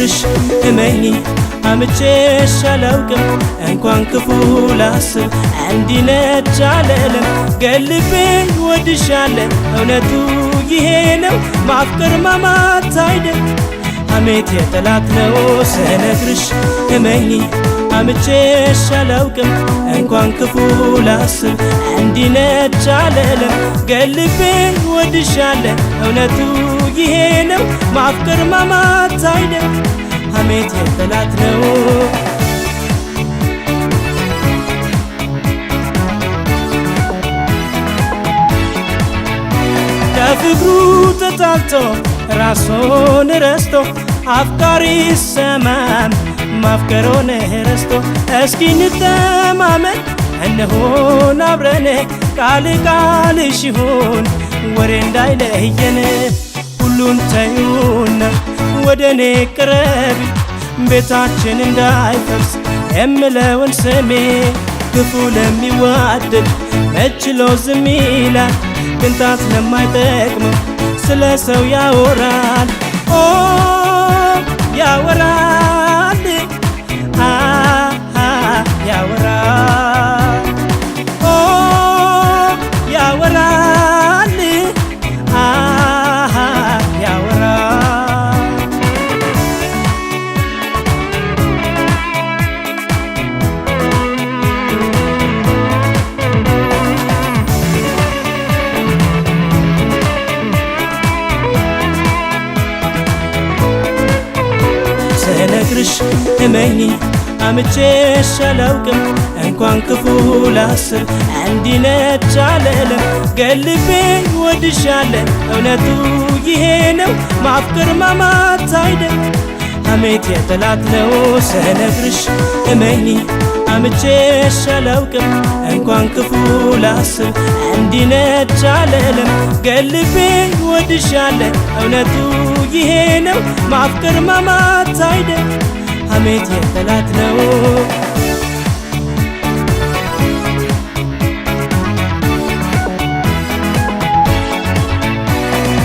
ስነግርሽ እመኚ አምቼሽ አላውቅም እንኳን ክፉ ላስብ እንዲነች አልልም ገልቤን ወድሻለሁ እውነቱ ይሄ ነው ማፍቀር ማማት አይደል ሐሜት የጠላት ነው ስነግርሽ እመኚ አምቼሽ አላውቅም እንኳን ክፉ ላስብ እንዲነች አልልም ገልቤን ወድሻለሁ እውነቱ ይሄ ነው ማፍቀር ማማት አይደል ሐሜት የጠላት ነው ከፍቅሩ ተጣልቶ ራሱን ረስቶ አፍቃሪ ሰማም ማፍቀሩን ረስቶ እስኪ እንተማመን እንሆን አብረን ቃል ቃልሽ ይሁን ወሬ እንዳይለየን ሁሉን ተዩና ወደኔ ቅረቢ ቤታችን እንዳይፈርስ የምለውን ስሜ ክፉ ለሚዋደድ መችሎ ዝም ይላል ቅንጣት ለማይጠቅመው ስለ ሰው ያወራል ያወራል ያወራል ያወራል ያወራል ስነግርሽ እመኚ አምቼሽ አላውቅም እንኳን ክፉ ላስብ እንዲነች አልልም ገልቤን ወድሻለሁ እውነቱ ይሄ ነው ማፍቀር ማማት አይደል ሐሜት የጠላት ነው ስነግርሽ እመኚ አምቼሽ አላውቅም እንኳን ክፉ ላስብ እንዲነች አልልም ገልቤን ወድሻለሁ እውነቱ ይሄ ነው ማፍቀር ማማት አይደል ሐሜት የጠላት ነው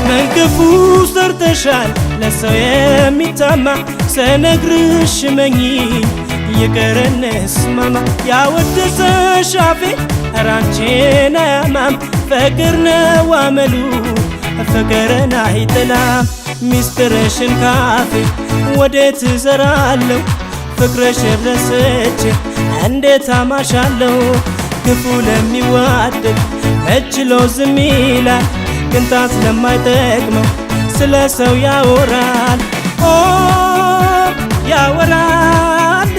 ምን ክፉ ሰርተሻል ለሰው የሚታማ ስነግርሽ እመኚ ይቅር እንስማማ ያወደሰሽ አፌ ኧረ አንቺን አያማም ፍቅር ነው አመሉ ፍቅርን አይጥላም ሚስጥርሽን ካፌ ወዴት እዘራለሁ ፍቅርሽን ረስቼ እንዴት አማሻለሁ ክፉ ለሚዋደድ መችሎ ዝም ይላል ቅንጣት ለማይጠቅመው ስለ ሰው ያወራል ያወራል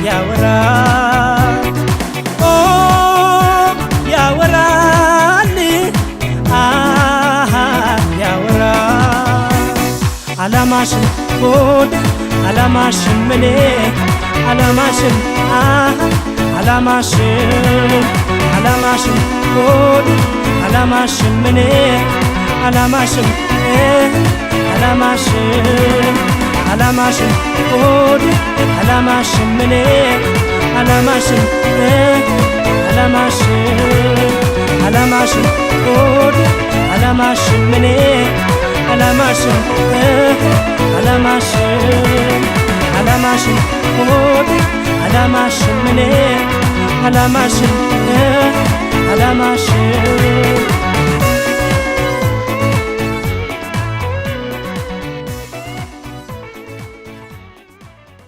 ያወራል ያወራል ያወራል አላማሽን ሆድ አላማሽን ምኔ አላማሽን አላማሽን አላማሽን ሆድ አላማሽን ምኔ አላማሽን አላማሽን አላማሽን ሆድ አላማሽን ምኔ አላማሽን አላማሽን አላማሽን ሆድ አላማሽን ምኔ አላማሽን አላማሽን አላማሽን ሆድ አላማሽን ምኔ አላማሽን አላማሽን